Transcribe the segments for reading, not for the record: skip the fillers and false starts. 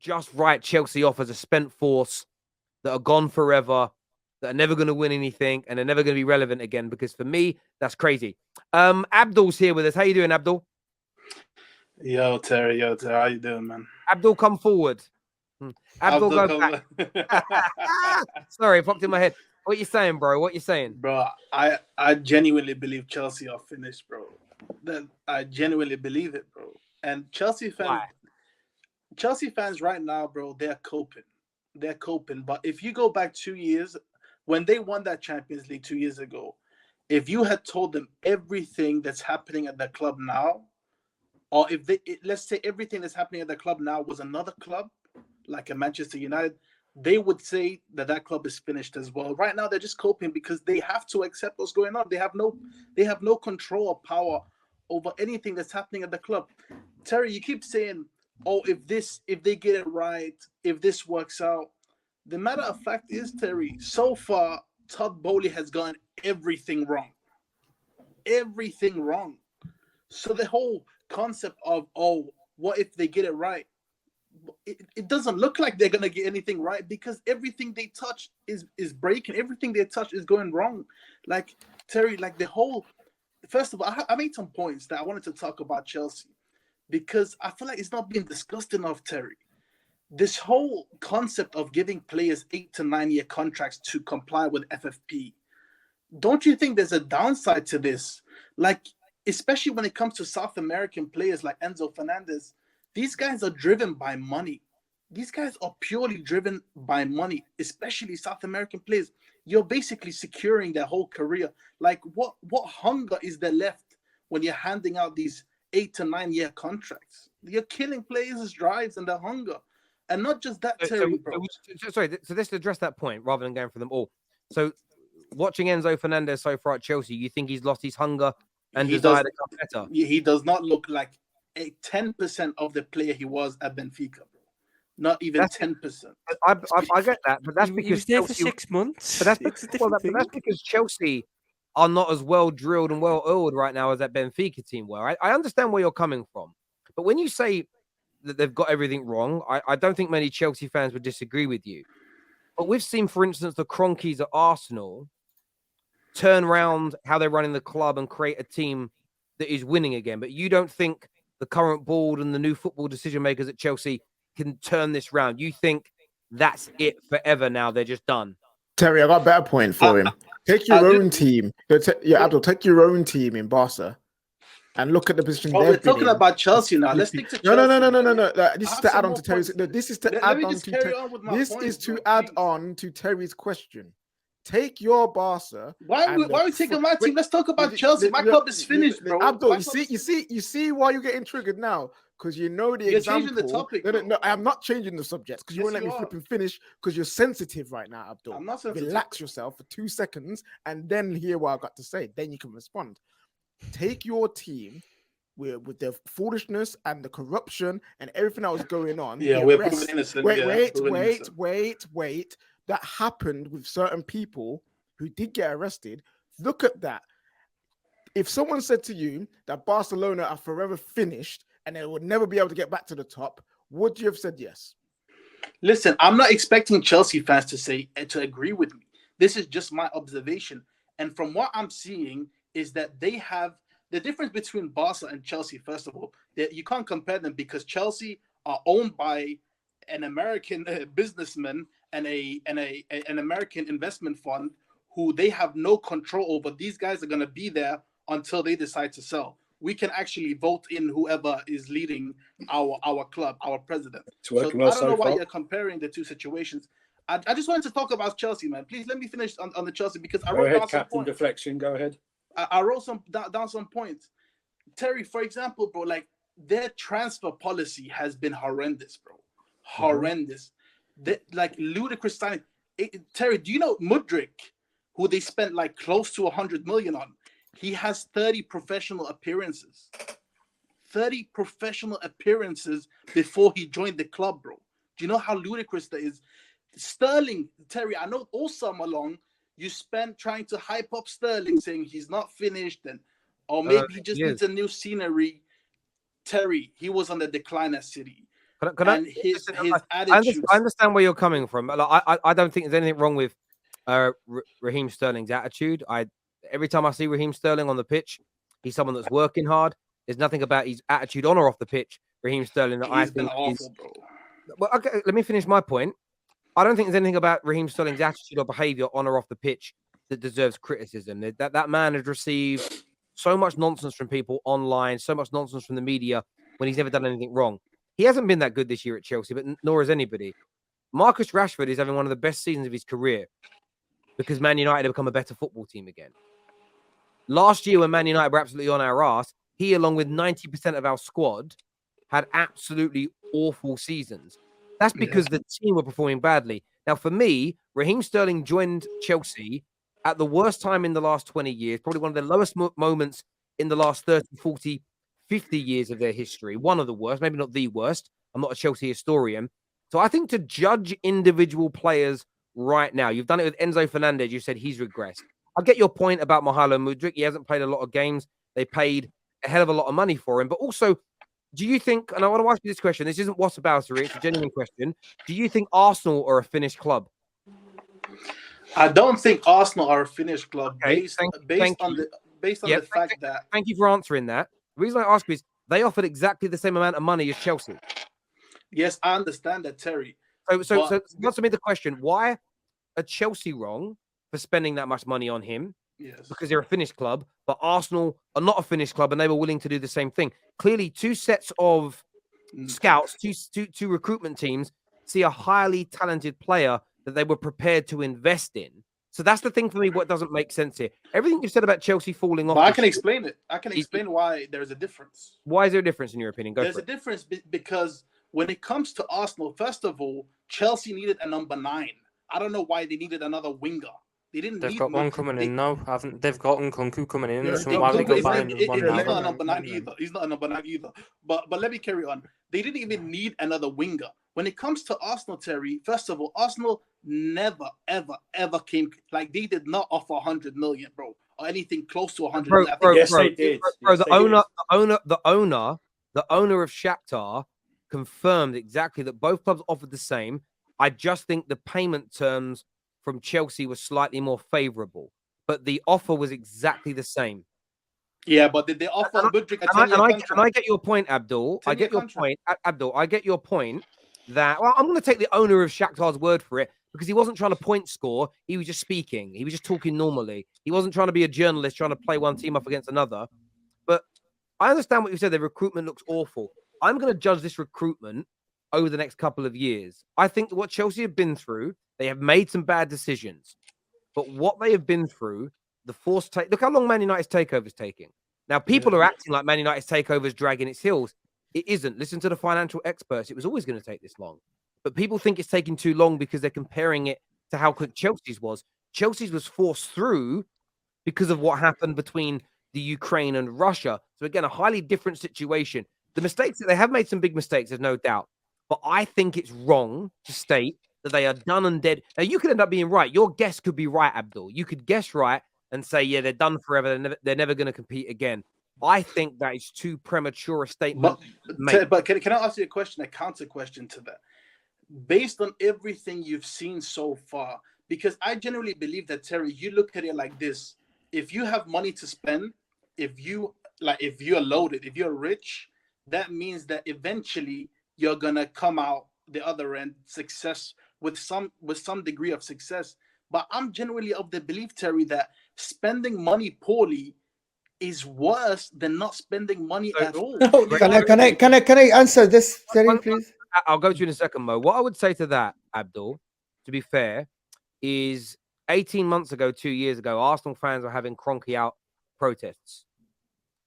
just write Chelsea off as a spent force that are gone forever, that are never going to win anything, and are never going to be relevant again. Because for me, that's crazy. Abdul's here with us. How you doing, Abdul? Yo, Terry, how you doing, man? Abdul, come forward. Abdul, go back. Sorry, it popped in my head. What you saying, bro? What you saying? Bro, I genuinely believe Chelsea are finished, bro. I genuinely believe it, bro. And Chelsea fans right now, bro, they're coping. They're coping. But if you go back 2 years, when they won that Champions League 2 years ago, if you had told them everything that's happening at the club now, or if let's say everything that's happening at the club now was another club, like a Manchester United, they would say that club is finished as well. Right now, they're just coping because they have to accept what's going on. They have no control or power over anything that's happening at the club. Terry, you keep saying, "Oh, if they get it right, if this works out." The matter of fact is, Terry, so far Todd Bowley has gotten everything wrong. Everything wrong. So the whole concept of, oh, what if they get it right? It doesn't look like they're going to get anything right because everything they touch is breaking. Everything they touch is going wrong. Like, Terry, like the whole... First of all, I made some points that I wanted to talk about Chelsea because I feel like it's not being discussed enough, Terry. This whole concept of giving players 8 to 9 year contracts to comply with FFP, don't you think there's a downside to this? Like, especially when it comes to South American players like Enzo Fernandez, these guys are driven by money. These guys are purely driven by money, especially South American players. You're basically securing their whole career. Like, what hunger is there left when you're handing out these 8 to 9 year contracts? You're killing players' drives and their hunger. And not just that, Terry, bro. Sorry, so let's address that point rather than going for them all. So, watching Enzo Fernandez so far at Chelsea, you think he's lost his hunger and desire to come better? He does not look like a 10% of the player he was at Benfica, bro. Not even 10%. I get that, but that's because he was there for 6 months. But that's because Chelsea are not as well drilled and well oiled right now as that Benfica team were. I understand where you're coming from, but when you say that they've got everything wrong, I don't think many Chelsea fans would disagree with you. But we've seen, for instance, the Cronkies at Arsenal turn around how they're running the club and create a team that is winning again. But you don't think the current board and the new football decision makers at Chelsea can turn this round? You think that's it forever now? They're just done? Terry, I got a better point for him. Take your own team. Abdul, take your own team in Barca and look at the position we're talking about Chelsea now. Let's stick to Chelsea. No. This is to add on to Terry's. No, this is to add on to. This is to add on to Terry's question. Take your Barca. Why are we taking my team? Let's talk about Chelsea. My club is finished, bro. Abdul, you see why you're getting triggered now? Because you know the example. Changing the topic. No, I am not changing the subject because you won't let me flip and finish because you're sensitive right now, Abdul. I'm not sensitive. Relax yourself for 2 seconds and then hear what I've got to say. Then you can respond. Take your team with the foolishness and the corruption and everything that was going on. Yeah, we're proven innocent. Wait. That happened with certain people who did get arrested. Look at that. If someone said to you that Barcelona are forever finished and they would never be able to get back to the top, would you have said yes? Listen, I'm not expecting Chelsea fans to agree with me. This is just my observation. And from what I'm seeing is that they have the difference between Barca and Chelsea. First of all, that you can't compare them because Chelsea are owned by an American businessman and an American investment fund who they have no control over. These guys are going to be there until they decide to sell. We can actually vote in whoever is leading our club, our president. So I don't know why you're comparing the two situations. I just wanted to talk about Chelsea, man. Please let me finish on the Chelsea because I wrote down some points. Deflection, go ahead. I wrote down some points. Terry, for example, bro, like their transfer policy has been horrendous, bro. Horrendous. Like ludicrous signing. Terry, do you know Mudryk, who they spent like close to 100 million on? He has 30 professional appearances. 30 professional appearances before he joined the club, bro. Do you know how ludicrous that is? Sterling, Terry, I know all summer long you spent trying to hype up Sterling, saying he's not finished, or maybe he just needs a new scenery. Terry, he was on the decline at City. and his attitude. I understand where you're coming from. Like, I don't think there's anything wrong with Raheem Sterling's attitude. Every time I see Raheem Sterling on the pitch, he's someone that's working hard. There's nothing about his attitude on or off the pitch, Raheem Sterling, that I think awful, bro. Well, okay, let me finish my point. I don't think there's anything about Raheem Sterling's attitude or behavior on or off the pitch that deserves criticism. That man has received so much nonsense from people online, so much nonsense from the media when he's never done anything wrong. He hasn't been that good this year at Chelsea, but nor has anybody. Marcus Rashford is having one of the best seasons of his career because Man United have become a better football team again. Last year, when Man United were absolutely on our ass, he, along with 90% of our squad, had absolutely awful seasons. That's because the team were performing badly. Now, for me, Raheem Sterling joined Chelsea at the worst time in the last 20 years, probably one of the lowest moments in the last 30, 40, 50 years of their history. One of the worst, maybe not the worst. I'm not a Chelsea historian. So I think to judge individual players right now, you've done it with Enzo Fernandez. You said he's regressed. I get your point about Mykhailo Mudryk. He hasn't played a lot of games. They paid a hell of a lot of money for him. But also, do you think, and I want to ask you this question, this isn't whataboutery, it's a genuine question. Do you think Arsenal are a finished club? I don't think Arsenal are a finished club based on the fact that. Thank you for answering that. The reason I ask is they offered exactly the same amount of money as Chelsea. Yes, I understand that, Terry. So answer me the question: why are Chelsea wrong for spending that much money on him? Yes, because they're a finished club, but Arsenal are not a finished club, and they were willing to do the same thing. Clearly, two sets of scouts, two recruitment teams see a highly talented player that they were prepared to invest in. So that's the thing for me. What doesn't make sense here? Everything you said about Chelsea falling off. But I can explain it. I can explain why there's a difference. Why is there a difference in your opinion? There's a difference because when it comes to Arsenal, first of all, Chelsea needed a number 9. I don't know why they needed another winger. They've got one coming in now, haven't they've got Nkunku coming in. Yeah, So why would they go buying one now? He's not a number 9 either. He's not a number 9 either. But let me carry on. They didn't even need another winger. When it comes to Arsenal, Terry, first of all, Arsenal never, ever came, like, they did not offer 100 million, bro, or anything close to 100 million. Yes, they did. Bro, the owner of Shakhtar confirmed exactly that both clubs offered the same. I just think the payment terms from Chelsea was slightly more favorable, but the offer was exactly the same. Yeah, but did they offer Mudryk a 10-year contract? And I get your point, Abdul. I get your point, Abdul. I get your point that, well, I'm going to take the owner of Shakhtar's word for it because he wasn't trying to point score. He was just speaking. He was just talking normally. He wasn't trying to be a journalist trying to play one team up against another. But I understand what you said. The recruitment looks awful. I'm going to judge this recruitment over the next couple of years. I think what Chelsea have been through, they have made some bad decisions. But what they have been through, the forced take, look how long Man United's takeover is taking. Now, people are acting like Man United's takeover is dragging its heels. It isn't. Listen to the financial experts. It was always going to take this long. But people think it's taking too long because they're comparing it to how quick Chelsea's was. Chelsea's was forced through because of what happened between the Ukraine and Russia. So again, a highly different situation. The mistakes that they have made some big mistakes, there's no doubt. But I think it's wrong to state that they are done and dead. Now, you could end up being right. Your guess could be right, Abdul. You could guess right and say, yeah, they're done forever. They're never going to compete again. I think that is too premature a statement. But can I ask you a question, a counter question to that? Based on everything you've seen so far, because I generally believe that, Terry, you look at it like this. If you have money to spend, if you're loaded, if you're rich, that means that eventually you're gonna come out the other end success with some degree of success. But I'm genuinely of the belief, Terry, that spending money poorly is worse than not spending money at all. Can I answer this, Terry, please? I'll go to you in a second, Mo. What I would say to that, Abdul, to be fair, is 18 months ago, 2 years ago, Arsenal fans were having cronky out protests.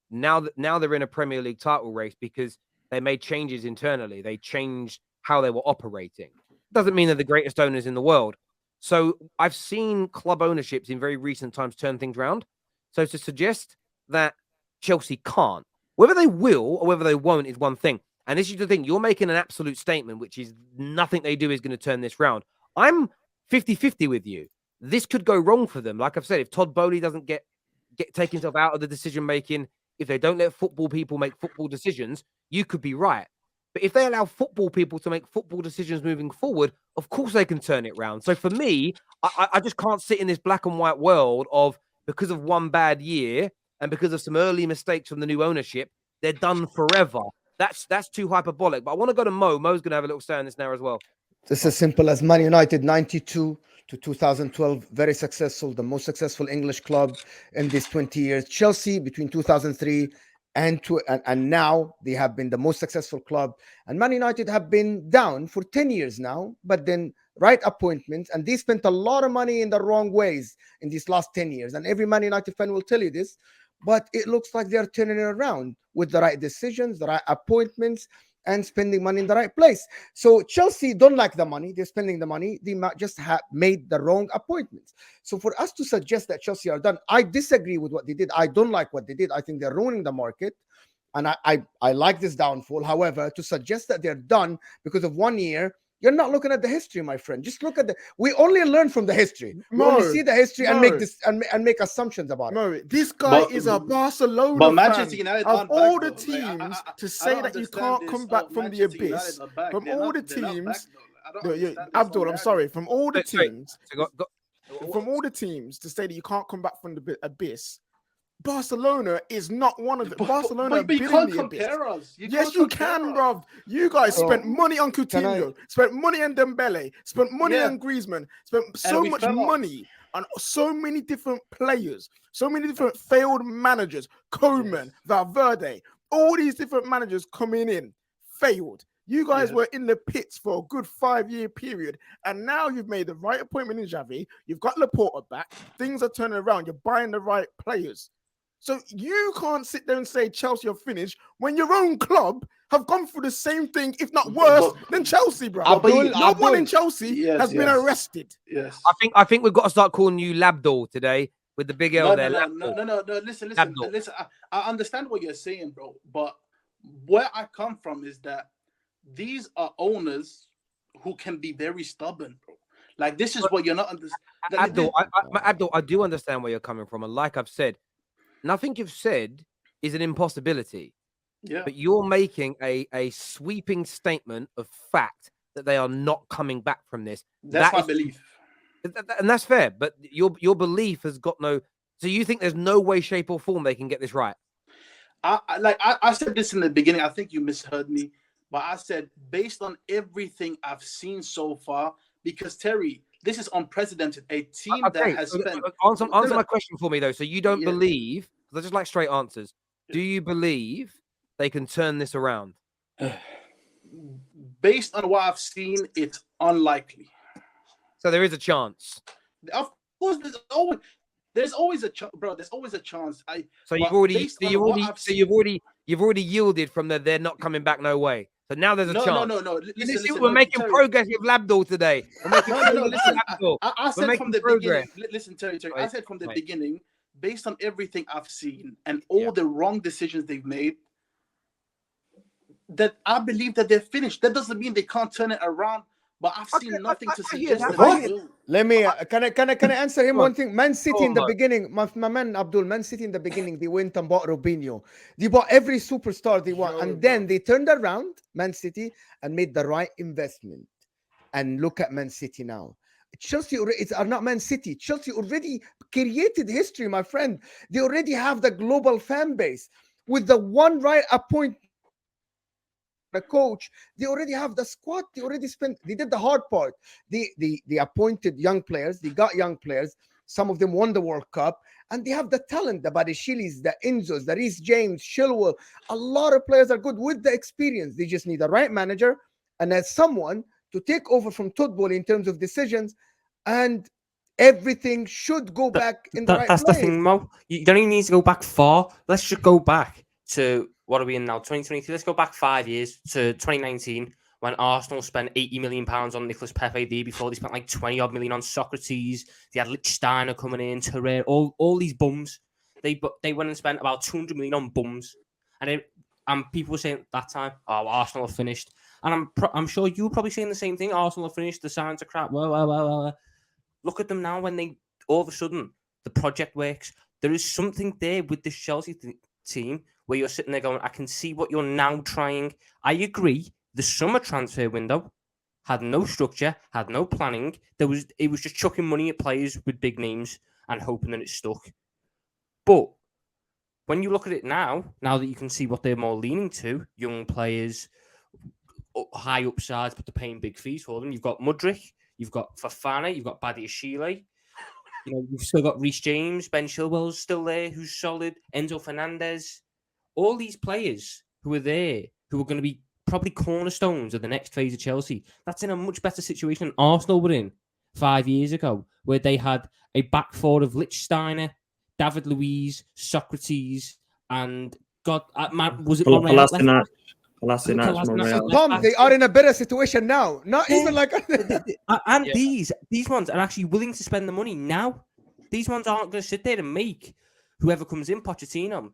Now they're in a Premier League title race because they made changes internally. They changed how they were operating. Doesn't mean they're the greatest owners in the world. So I've seen club ownerships in very recent times turn things around. So to suggest that Chelsea can't, whether they will or whether they won't is one thing. And this is the thing. You're making an absolute statement, which is nothing they do is going to turn this round. I'm 50-50 with you. This could go wrong for them. Like I've said, if Todd Bowley doesn't take himself out of the decision-making, if they don't let football people make football decisions, you could be right. But if they allow football people to make football decisions moving forward, of course they can turn it around. So for me, I just can't sit in this black and white world of because of one bad year and because of some early mistakes from the new ownership, they're done forever. That's too hyperbolic. But I want to go to Mo. Mo's going to have a little say on this now as well. This is simple as Man United 92 to 2012, very successful, the most successful English club in these 20 years. Chelsea between 2003 and now they have been the most successful club. And Man United have been down for 10 years now, but then right appointments, and they spent a lot of money in the wrong ways in these last 10 years. And every Man United fan will tell you this, but it looks like they're turning it around with the right decisions, the right appointments, and spending money in the right place. So Chelsea don't like the money. They're spending the money. They might just have made the wrong appointments. So for us to suggest that Chelsea are done, I disagree with what they did. I don't like what they did. I think they're ruining the market. And I like this downfall. However, to suggest that they're done because of 1 year, you're not looking at the history, my friend. Just look at we only learn from the history. We only see the history and make this and make assumptions about it. This guy is a Barcelona but fan. Manchester United Of all the back, teams to say that you can't come back from the abyss, from all the teams, Abdul, I'm sorry, from all the teams, from all the teams to say that you can't come back from the abyss, Barcelona is not one of them. Barcelona, but you can't compare us. Yes, you can, bruv. You guys spent money on Coutinho, spent money on Dembele, spent money on Griezmann, spent so much money on so many different players, so many different failed managers. Koeman, Valverde, all these different managers coming in, failed. You guys were in the pits for a good 5-year period, and now you've made the right appointment in Xavi. You've got Laporta back. Things are turning around. You're buying the right players. So you can't sit there and say Chelsea are finished when your own club have gone through the same thing, if not worse, than Chelsea, bro. No one in Chelsea has been arrested. Yes, I think we've got to start calling you Labdol today with the big L there. No. Listen. I understand what you're saying, bro. But where I come from is that these are owners who can be very stubborn, bro. Like this is what you're not understanding. Abdul, I do understand where you're coming from, and like I've said, nothing you've said is an impossibility. Yeah. But you're making a sweeping statement of fact that they are not coming back from this. That's my belief. And that's fair. But your belief has got no... So you think there's no way, shape, or form they can get this right? I said this in the beginning. I think you misheard me. But I said, based on everything I've seen so far, because Terry... This is unprecedented. A team that has spent... Answer my question for me, though. So you don't believe... I just like straight answers. Do you believe they can turn this around? Based on what I've seen, it's unlikely. So there is a chance. Of course, there's always a chance, bro. There's always a chance. You've already yielded from the they're not coming back, no way. So now there's a chance. No. Listen, we're making progress with Labdol today. Listen. I said from the beginning. Listen, Terry. I said from the beginning, based on everything I've seen and all the wrong decisions they've made, that I believe that they're finished. That doesn't mean they can't turn it around. But I've seen nothing to suggest that. Let me can I answer him one thing? Man City in the beginning, my man Abdul, Man City in the beginning, they went and bought Robinho. They bought every superstar they want, and then they turned around Man City and made the right investment. And look at Man City now. Chelsea are not Man City. Chelsea already created history, my friend. They already have the global fan base with the one right appointment. The coach, they already have the squad. They did the hard part. They appointed young players. They got young players. Some of them won the World Cup, and they have the talent. The Badishilis, the Enzos, the Reece James, Chilwell. A lot of players are good with the experience. They just need the right manager and as someone to take over from Todd Boehly in terms of decisions, and everything should go back in the right place. That's the thing, Mo. You don't even need to go back far. Let's just go back to... What are we in now? 2023. Let's go back 5 years to 2019 when Arsenal spent £80 million on Nicolas Pepe before they spent like 20 odd million on Socrates. They had Lichtsteiner coming in, Terrace, all these bums. They went and spent about 200 million on bums, and people were saying at that time, "Oh, Arsenal are finished." And I'm sure you were probably saying the same thing. Arsenal are finished. The signs are crap. Well. Look at them now when they all of a sudden the project works. There is something there with this Chelsea team where you're sitting there going, I can see what you're now trying. I agree The summer transfer window had no structure, had no planning. It was just chucking money at players with big names and hoping that it stuck. But when you look at it now that you can see what they're more leaning to, young players, high upsides, but they're paying big fees for them. You've got Mudryk, you've got Fofana, you've got Badiashile. You've still got Reece James, Ben Chilwell's still there, who's solid. Enzo Fernandez. All these players who are there, who are going to be probably cornerstones of the next phase of Chelsea. That's in a much better situation than Arsenal were in 5 years ago, where they had a back four of Lichtsteiner, David Luiz, Socrates, and was it Monreal? So Tom, they are in a better situation now. Not even like and these ones are actually willing to spend the money now. These ones aren't going to sit there and make whoever comes in, Pochettino,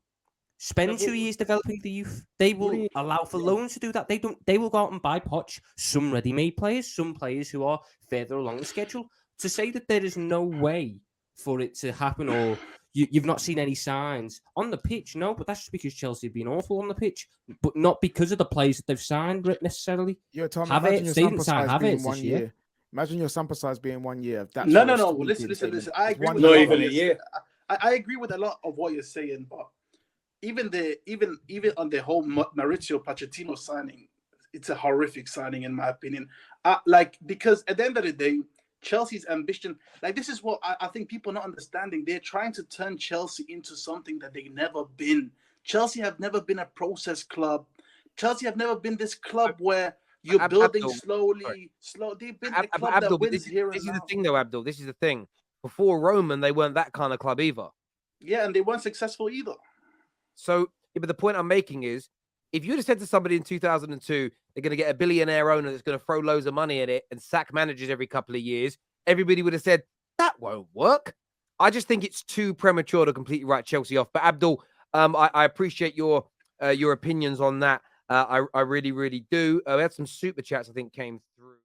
spend 2 years developing the youth. They will allow for loans to do that. They will go out and buy Poch some ready-made players, some players who are further along the schedule. To say that there is no way for it to happen, or you've not seen any signs on the pitch, no, but that's just because Chelsea have been awful on the pitch, but not because of the players that they've signed necessarily. Tom, imagine your sample size being 1 year. Imagine your sample size being 1 year. No. Listen. I agree with not even a year. I agree with a lot of what you're saying, but even on the whole Mauricio Pochettino signing, it's a horrific signing in my opinion. Because at the end of the day, Chelsea's ambition, this is what I think people are not understanding. They're trying to turn Chelsea into something that they've never been. Chelsea have never been a process club. Chelsea have never been this club where you're building slowly. They've been a club that wins here and now. This is the thing, though, Abdul. This is the thing. Before Roman, they weren't that kind of club either. Yeah, and they weren't successful either. So, but the point I'm making is, if you'd have said to somebody in 2002, they're going to get a billionaire owner that's going to throw loads of money at it and sack managers every couple of years, everybody would have said, that won't work. I just think it's too premature to completely write Chelsea off. But Abdul, I appreciate your opinions on that. I really, really do. We had some super chats, I think, came through.